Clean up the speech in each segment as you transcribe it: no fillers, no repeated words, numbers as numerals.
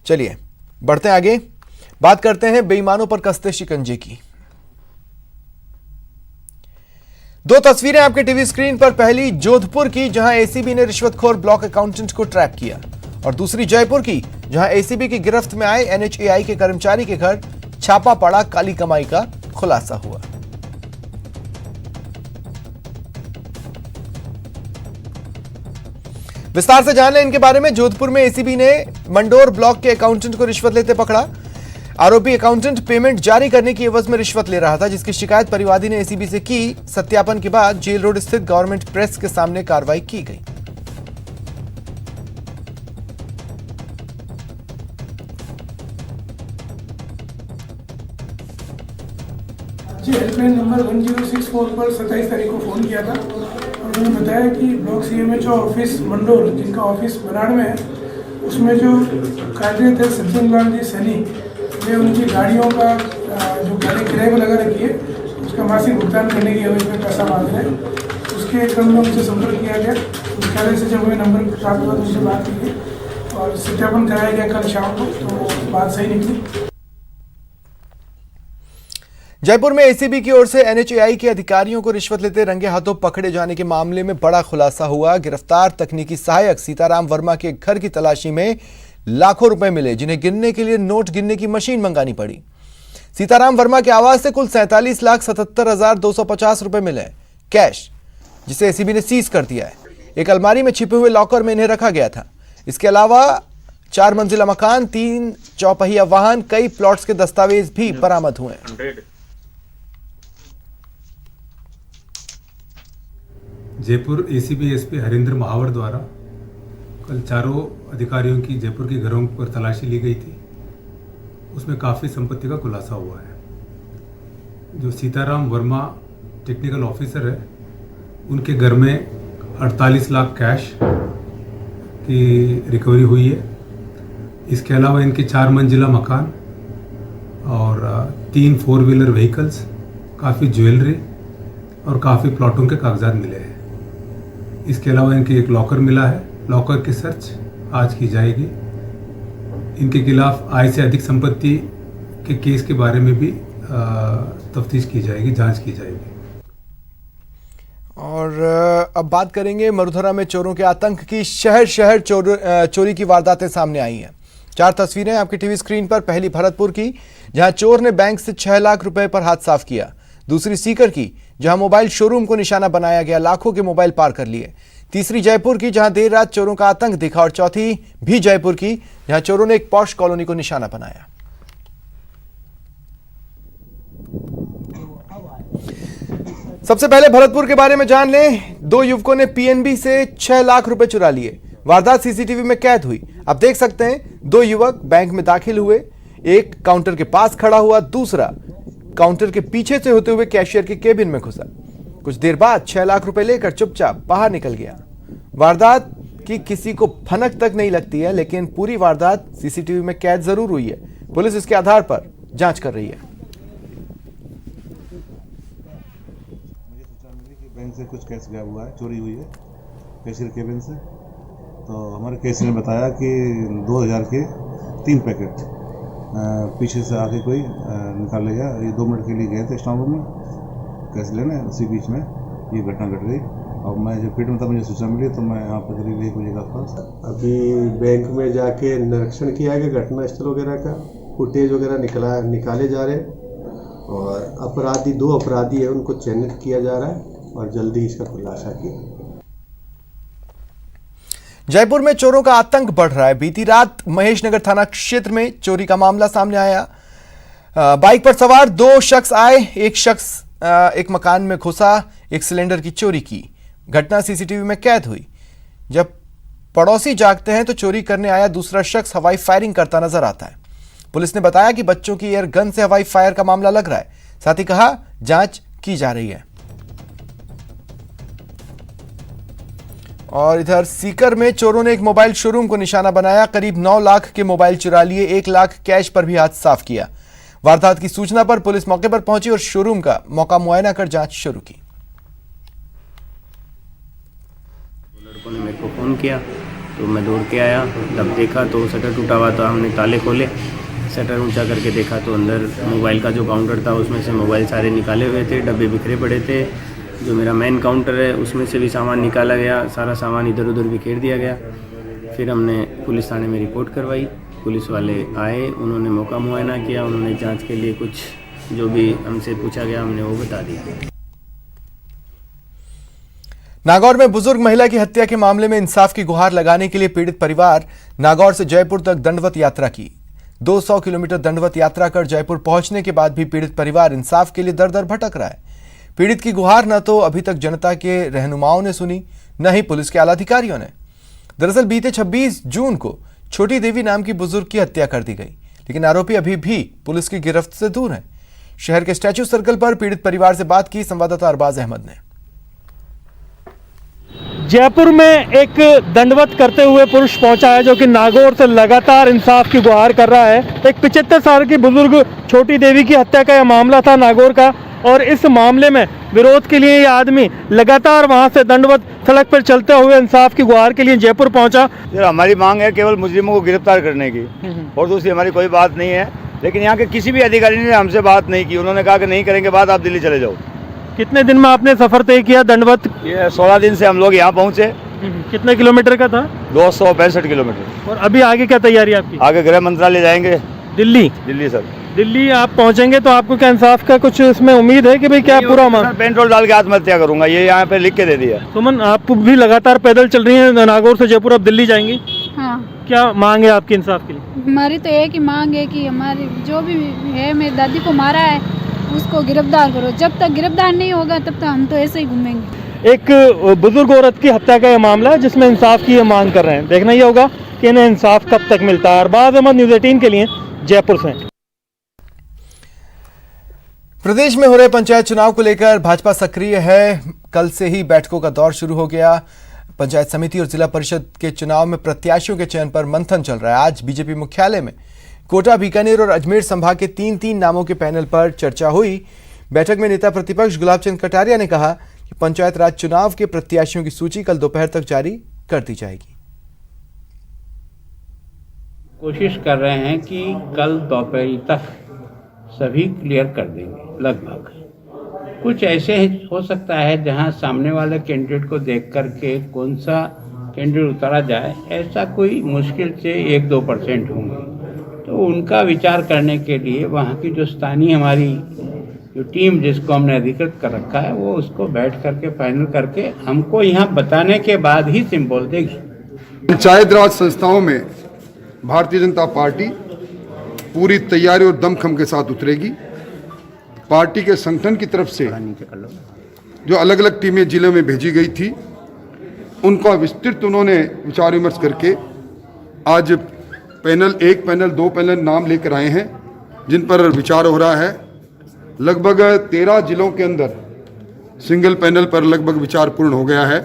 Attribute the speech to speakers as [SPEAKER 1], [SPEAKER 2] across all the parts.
[SPEAKER 1] चलिए बढ़ते हैं आगे, बात करते हैं बेईमानों पर कसते शिकंजे की। दो तस्वीरें आपके टीवी स्क्रीन पर, पहली जोधपुर की जहां एसीबी ने रिश्वतखोर ब्लॉक अकाउंटेंट को ट्रैप किया, और दूसरी जयपुर की जहां एसीबी की गिरफ्त में आए एनएचएआई के कर्मचारी के घर छापा पड़ा, काली कमाई का खुलासा हुआ। विस्तार से जान लें इनके बारे में। जोधपुर में एसीबी ने मंडोर ब्लॉक के अकाउंटेंट को रिश्वत लेते पकड़ा। आरोपी अकाउंटेंट पेमेंट जारी करने की एवज में रिश्वत ले रहा था, जिसकी शिकायत परिवादी ने एसीबी से की। सत्यापन के बाद जेल रोड स्थित गवर्नमेंट प्रेस के सामने कार्रवाई की गई।
[SPEAKER 2] हेल्पलाइन नंबर 1064 पर 27 तारीख को फ़ोन किया था और उन्होंने बताया कि ब्लॉक सीएमएचओ ऑफिस मंडोर, जिनका ऑफिस बनाड़ में है, उसमें जो कार्यरत है सज्जन लाल जी सैनी, वे उनकी गाड़ियों का जो गाड़ी किराए पर लगा रखी है उसका मासिक भुगतान करने की एवज में पैसा मांग रहे हैं। उसके क्रम में उनसे संपर्क किया गया। मुख्यालय से जब हमें नंबर प्राप्त हुआ तो उनसे बात की गई और सत्यापन कराया गया कल शाम को, तो बात सही निकली।
[SPEAKER 1] जयपुर में एसीबी की ओर से एनएचएआई के अधिकारियों को रिश्वत लेते रंगे हाथों पकड़े जाने के मामले में बड़ा खुलासा हुआ। गिरफ्तार तकनीकी सहायक सीताराम वर्मा के घर की तलाशी में लाखों रुपए मिले, जिन्हें गिनने के लिए नोट गिनने की मशीन मंगानी पड़ी। सीताराम वर्मा के आवास से कुल 47,77,250 रुपए मिले कैश, जिसे एसीबी ने सीज कर दिया है। एक अलमारी में छिपे हुए लॉकर में इन्हें रखा गया था। इसके अलावा 4 मंजिला मकान, 3 चौपहिया वाहन, कई प्लॉट्स के दस्तावेज भी बरामद हुए।
[SPEAKER 3] जयपुर एसीबी एसपी हरिंद्र महावर द्वारा कल चारों अधिकारियों की जयपुर के घरों पर तलाशी ली गई थी। उसमें काफ़ी संपत्ति का खुलासा हुआ है। जो सीताराम वर्मा टेक्निकल ऑफिसर है, उनके घर में 48 लाख कैश की रिकवरी हुई है। इसके अलावा इनके 4 मंजिला मकान और 3 4 व्हीलर व्हीकल्स, काफ़ी ज्वेलरी और काफ़ी प्लॉटों के कागजात मिले हैं। इसके अलावा इनके एक लॉकर मिला है। लॉकर की सर्च आज की जाएगी। इनके खिलाफ आय से अधिक संपत्ति के केस के बारे में भी तफ्तीश की जाएगी, जांच की जाएगी।
[SPEAKER 1] और अब बात करेंगे मरुधरा में चोरों के आतंक की। शहर शहर चोरी की वारदातें सामने आई हैं। 4 तस्वीरें आपकी टीवी स्क्रीन पर, पहली भरतपुर की जहां चोर ने बैंक से 6 लाख रुपए पर हाथ साफ किया। दूसरी सीकर की जहां मोबाइल शोरूम को निशाना बनाया गया, लाखों के मोबाइल पार कर लिए। तीसरी जयपुर की जहां देर रात चोरों का आतंक दिखा, और चौथी भी जयपुर की जहां चोरों ने एक पॉश कॉलोनी को निशाना बनाया। सबसे पहले भरतपुर के बारे में जान लें। 2 युवकों ने पीएनबी से 6 लाख रुपए चुरा लिए। वारदात सीसीटीवी में कैद हुई। आप देख सकते हैं 2 युवक बैंक में दाखिल हुए, एक काउंटर के पास खड़ा हुआ, दूसरा काउंटर के पीछे से होते हुए कैशियर के केबिन में घुसा। कुछ देर बाद 6 लाख रुपए लेकर चुपचाप बाहर निकल गया। वारदात की किसी को भनक तक नहीं लगती है, लेकिन पूरी वारदात सीसीटीवी में कैद जरूर हुई है। पुलिस इसके आधार पर जांच कर रही है।
[SPEAKER 4] बैंक से कुछ कैश गया हुआ है, चोरी हुई है कैशियर केबिन से। तो हमारे कैशियर ने बताया कि 2000 के 3 पैकेट पीछे से आके कोई निकाल गया। ये 2 मिनट के लिए गए थे स्टाफ रूम में कैश लेने, उसी बीच में ये घटना घट गई। और मैं जब पीठ में था, मुझे सूचना मिली तो मैं यहाँ पर करीब 1 बजे के आसपास
[SPEAKER 5] अभी बैंक में जाके निरीक्षण किया गया घटना स्थल वगैरह का। फुटेज वगैरह निकाले जा रहे हैं और अपराधी 2 अपराधी है, उनको चिन्हित किया जा रहा है और जल्दी इसका खुलासा किया।
[SPEAKER 1] जयपुर में चोरों का आतंक बढ़ रहा है। बीती रात महेशनगर थाना क्षेत्र में चोरी का मामला सामने आया। बाइक पर सवार 2 शख्स आए। एक शख्स एक मकान में घुसा, एक सिलेंडर की चोरी की। घटना सीसीटीवी में कैद हुई। जब पड़ोसी जागते हैं तो चोरी करने आया दूसरा शख्स हवाई फायरिंग करता नजर आता है। पुलिस ने बताया कि बच्चों की एयर गन से हवाई फायर का मामला लग रहा है। साथ ही कहा जांच की जा रही है। और इधर सीकर में चोरों ने एक मोबाइल शोरूम को निशाना बनाया। करीब 9 लाख के मोबाइल चुरा लिए, 1 लाख कैश पर भी हाथ साफ किया। वारदात की सूचना पर पुलिस मौके पर पहुंची और शोरूम का मौका मुआयना कर जांच शुरू की।
[SPEAKER 6] लड़कों ने मेरे को फ़ोन किया तो मैं दौड़ के आया, जब देखा तो शटर टूटा हुआ था। हमने ताले खोले, शटर ऊंचा करके देखा तो अंदर मोबाइल का जो काउंटर था उसमें से मोबाइल सारे निकाले हुए थे, डब्बे बिखरे पड़े थे। जो मेरा मेन काउंटर है उसमें से भी सामान निकाला गया, सारा सामान इधर उधर बिखेर दिया गया। फिर हमने पुलिस थाने में रिपोर्ट करवाई। पुलिस वाले आए, उन्होंने मौका मुआयना किया, उन्होंने जांच के लिए कुछ जो भी हमसे पूछा गया हमने वो बता दिया।
[SPEAKER 1] नागौर में बुजुर्ग महिला की हत्या के मामले में इंसाफ की गुहार लगाने के लिए पीड़ित परिवार नागौर से जयपुर तक दंडवत यात्रा की। 200 किलोमीटर दंडवत यात्रा कर जयपुर पहुंचने के बाद भी पीड़ित परिवार इंसाफ के लिए दर दर भटक रहा है। पीड़ित की गुहार न तो अभी तक जनता के रहनुमाओं ने सुनी, न ही पुलिस के आलाधिकारियों ने। दरअसल बीते 26 जून को छोटी देवी नाम की बुजुर्ग की हत्या कर दी गई, लेकिन आरोपी अभी भी पुलिस की गिरफ्त से दूर है। शहर के स्टैच्यू सर्कल पर पीड़ित परिवार से बात की संवाददाता अरबाज अहमद ने।
[SPEAKER 7] जयपुर में एक दंडवत करते हुए पुरुष पहुंचा है जो कि नागौर से लगातार इंसाफ की गुहार कर रहा है। एक 75 साल की बुजुर्ग छोटी देवी की हत्या का यह मामला था नागौर का, और इस मामले में विरोध के लिए ये आदमी लगातार वहां से दंडवत सड़क पर चलते हुए इंसाफ की गुहार के लिए जयपुर पहुंचा।
[SPEAKER 8] हमारी मांग है केवल मुजरिमों को गिरफ्तार करने की, और दूसरी हमारी कोई बात नहीं है। लेकिन यहाँ के किसी भी अधिकारी ने हमसे बात नहीं की। उन्होंने कहा कि नहीं करेंगे बात, आप दिल्ली चले जाओ।
[SPEAKER 7] कितने दिन में आपने सफर तय किया दंडवत?
[SPEAKER 8] ये 16 दिन से हम लोग यहाँ पहुँचे।
[SPEAKER 7] कितने किलोमीटर का था?
[SPEAKER 8] 265 किलोमीटर।
[SPEAKER 7] और अभी आगे क्या तैयारी आपकी?
[SPEAKER 8] आगे गृह मंत्रालय जाएंगे।
[SPEAKER 7] दिल्ली?
[SPEAKER 8] दिल्ली सर।
[SPEAKER 7] दिल्ली आप पहुंचेंगे तो आपको क्या इंसाफ का कुछ इसमें उम्मीद है कि भाई क्या पूरा मांग?
[SPEAKER 8] पेट्रोल डाल के आत्महत्या करूंगा, ये यहाँ पे लिख के दे दिया।
[SPEAKER 7] सुमन, आप भी लगातार पैदल चल रही हैं नागौर से जयपुर, अब दिल्ली जाएंगी?
[SPEAKER 9] हाँ।
[SPEAKER 7] क्या मांग है आपकी इंसाफ के लिए?
[SPEAKER 9] हमारी तो एक ही मांग है कि हमारी जो भी है, मेरी दादी को मारा है उसको गिरफ्तार करो। जब तक गिरफ्तार नहीं होगा तब तक हम तो ऐसे ही घूमेंगे।
[SPEAKER 7] एक बुजुर्ग औरत की हत्या का यह मामला है जिसमें इंसाफ की ये मांग कर रहे हैं। देखना ये होगा कि इन्हें इंसाफ कब तक मिलता है। अरबाज अहमद, न्यूज़ 18 के लिए जयपुर से।
[SPEAKER 1] प्रदेश में हो रहे पंचायत चुनाव को लेकर भाजपा सक्रिय है। कल से ही बैठकों का दौर शुरू हो गया। पंचायत समिति और जिला परिषद के चुनाव में प्रत्याशियों के चयन पर मंथन चल रहा है। आज बीजेपी मुख्यालय में कोटा, बीकानेर और अजमेर संभाग के 3-3 नामों के पैनल पर चर्चा हुई। बैठक में नेता प्रतिपक्ष गुलाब चंद कटारिया ने कहा कि पंचायत राज चुनाव के प्रत्याशियों की सूची कल दोपहर तक जारी कर दी जाएगी।
[SPEAKER 10] कोशिश कर रहे हैं कि कल दोपहर तक सभी क्लियर कर देंगे लगभग। कुछ ऐसे हो सकता है जहां सामने वाले कैंडिडेट को देख करके कौन सा कैंडिडेट उतारा जाए, ऐसा कोई मुश्किल से 1-2% होंगे। तो उनका विचार करने के लिए वहाँ की जो स्थानीय हमारी जो टीम जिसको हमने अधिकृत कर रखा है वो उसको बैठ करके फाइनल करके हमको यहाँ बताने के बाद ही सिंबल देगी।
[SPEAKER 11] पंचायत राज संस्थाओं में भारतीय जनता पार्टी पूरी तैयारी और दमखम के साथ उतरेगी। पार्टी के संगठन की तरफ से जो अलग अलग टीमें जिले में भेजी गई थी उनका विस्तृत उन्होंने विचार विमर्श करके आज पैनल 1 पैनल 2 पैनल नाम लेकर आए हैं जिन पर विचार हो रहा है। लगभग 13 जिलों के अंदर सिंगल पैनल पर लगभग विचार पूर्ण हो गया है।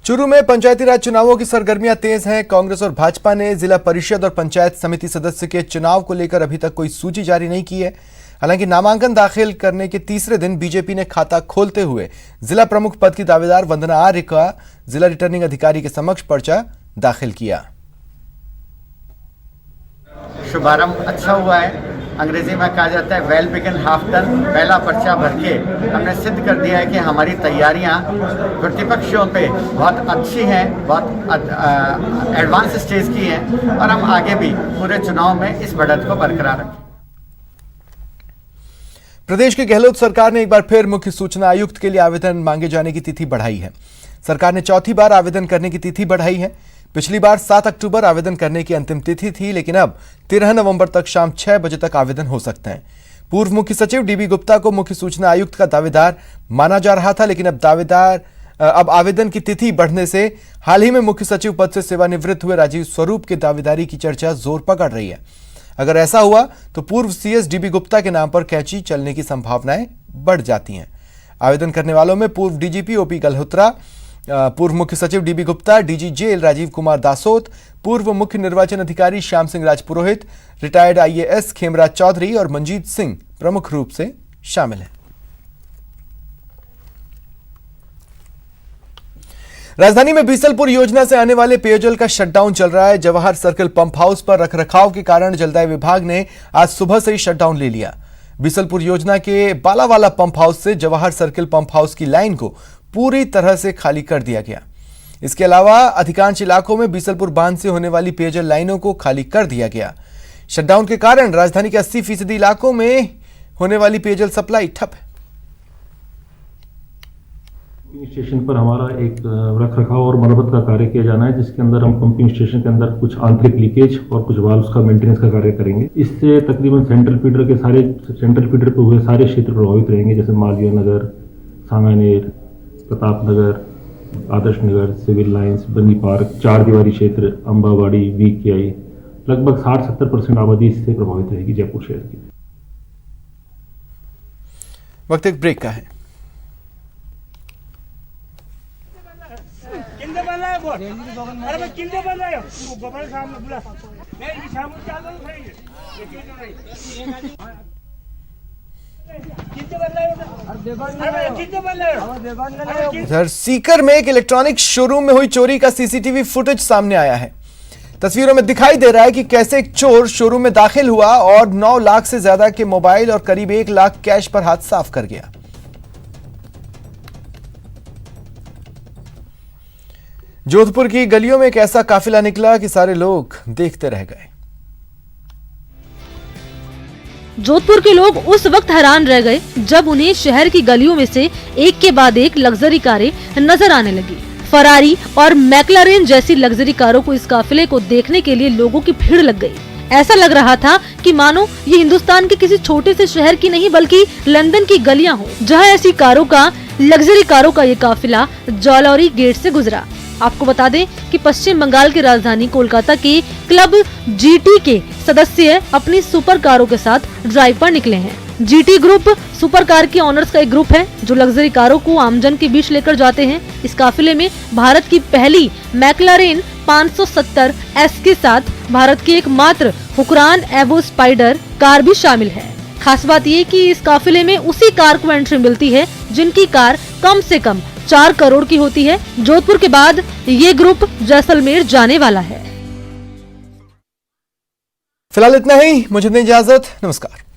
[SPEAKER 1] चूरू में पंचायती राज चुनावों की सरगर्मियां तेज हैं। कांग्रेस और भाजपा ने जिला परिषद और पंचायत समिति सदस्य के चुनाव को लेकर अभी तक कोई सूची जारी नहीं की है। हालांकि नामांकन दाखिल करने के तीसरे दिन बीजेपी ने खाता खोलते हुए जिला प्रमुख पद की दावेदार वंदना आर्य का जिला रिटर्निंग अधिकारी के समक्ष पर्चा दाखिल किया।
[SPEAKER 12] शुभारंभ अच्छा हुआ है। अंग्रेजी में कहा जाता है वेल बिगन हाफ डन। पहला पर्चा भर के हमने सिद्ध कर दिया है कि हमारी तैयारियां प्रतिपक्षों पे बहुत अच्छी हैं, बहुत एडवांस स्टेज की हैं और हम आगे भी पूरे चुनाव में इस बढ़त को बरकरार रखें।
[SPEAKER 1] प्रदेश की गहलोत सरकार ने एक बार फिर मुख्य सूचना आयुक्त के लिए आवेदन मांगे जाने की तिथि बढ़ाई है। सरकार ने चौथी बार आवेदन करने की तिथि बढ़ाई है। पिछली बार 7 अक्टूबर आवेदन करने की अंतिम तिथि थी, लेकिन अब 13 नवंबर तक शाम 6 बजे तक आवेदन हो सकते हैं। पूर्व मुख्य सचिव डीबी गुप्ता को मुख्य सूचना आयुक्त का दावेदार माना जा रहा था, लेकिन अब आवेदन की तिथि बढ़ने से हाल ही में मुख्य सचिव पद से सेवानिवृत्त हुए राजीव स्वरूप के दावेदारी की चर्चा जोर पकड़ रही है। अगर ऐसा हुआ तो पूर्व सीएस डीबी गुप्ता के नाम पर कैंची चलने की संभावनाएं बढ़ जाती हैं। आवेदन करने वालों में पूर्व डीजीपी ओपी गल्होत्रा, पूर्व मुख्य सचिव DB Gupta, DG jail Rajeev Kumar Dasot, पूर्व मुख्य निर्वाचन अधिकारी श्याम सिंह राजपुरोहित, रिटायर्ड आईएएस खेमराज चौधरी और मंजीत सिंह प्रमुख रूप से शामिल हैं। राजधानी में बीसलपुर योजना से आने वाले पेयजल का शटडाउन चल रहा है। जवाहर सर्कल पंप हाउस पर रखरखाव के कारण जलदाय विभाग ने आज सुबह से ही शटडाउन ले लिया। बीसलपुर योजना के बालावाला पंप हाउस से जवाहर सर्कल पंप हाउस की लाइन को पूरी तरह से खाली कर दिया गया। इसके अलावा अधिकांश इलाकों में बीसलपुर बांध से होने वाली पेयजल लाइनों को खाली कर दिया गया। शटडाउन के कारण राजधानी के 80% इलाकों में होने वाली पेयजल सप्लाई ठप है।
[SPEAKER 13] स्टेशन पर हमारा एक रखरखाव और मरम्मत का कार्य किया जाना है, जिसके अंदर हम पंपिंग स्टेशन के अंदर कुछ आंतरिक लीकेज और कुछ वाल्व्स का मेंटेनेंस का कार्य करेंगे। इससे तकरीबन सेंट्रल फीडर पे हुए सारे क्षेत्र प्रभावित रहेंगे, जैसे मालवीय नगर, सांगानेर, प्रताप नगर, आदर्श नगर, सिविल लाइंस, बनी पार्क, चार दीवारी क्षेत्र, अम्बावाड़ी, VKI, लगभग 60-70% आबादी इससे प्रभावित रहेगी जयपुर शहर की।
[SPEAKER 1] वक्त एक ब्रेक का है। इधर सीकर में एक इलेक्ट्रॉनिक शोरूम में हुई चोरी का CCTV फुटेज सामने आया है। तस्वीरों में दिखाई दे रहा है कि कैसे एक चोर शोरूम में दाखिल हुआ और 9 लाख से ज्यादा के मोबाइल और करीब 1 लाख कैश पर हाथ साफ कर गया। जोधपुर की गलियों में एक ऐसा काफिला निकला कि सारे लोग देखते रह गए।
[SPEAKER 14] जोधपुर के लोग उस वक्त हैरान रह गए जब उन्हें शहर की गलियों में से एक के बाद एक लग्जरी कारें नजर आने लगी। फरारी और मैक्लारेन जैसी लग्जरी कारों को इस काफिले को देखने के लिए लोगों की भीड़ लग गई। ऐसा लग रहा था कि मानो ये हिंदुस्तान के किसी छोटे से शहर की नहीं बल्कि लंदन की गलियां हो, जहां ऐसी लग्जरी कारों का ये काफिला जौलौरी गेट से गुजरा। आपको बता दें कि पश्चिम बंगाल की राजधानी कोलकाता के क्लब GT के सदस्य अपनी सुपर कारों के साथ ड्राइव पर निकले हैं। GT ग्रुप सुपर कार के ऑनर्स का एक ग्रुप है जो लग्जरी कारों को आमजन के बीच लेकर जाते हैं। इस काफिले में भारत की पहली मैक्लारेन 570 S के साथ भारत की एकमात्र हुकरान एवो स्पाइडर कार भी शामिल है। खास बात ये कि इस काफिले में उसी कार को एंट्री मिलती है जिनकी कार कम से कम 4 करोड़ की होती है। जोधपुर के बाद ये ग्रुप जैसलमेर जाने वाला है।
[SPEAKER 1] फिलहाल इतना ही, मुझे दें इजाजत, नमस्कार।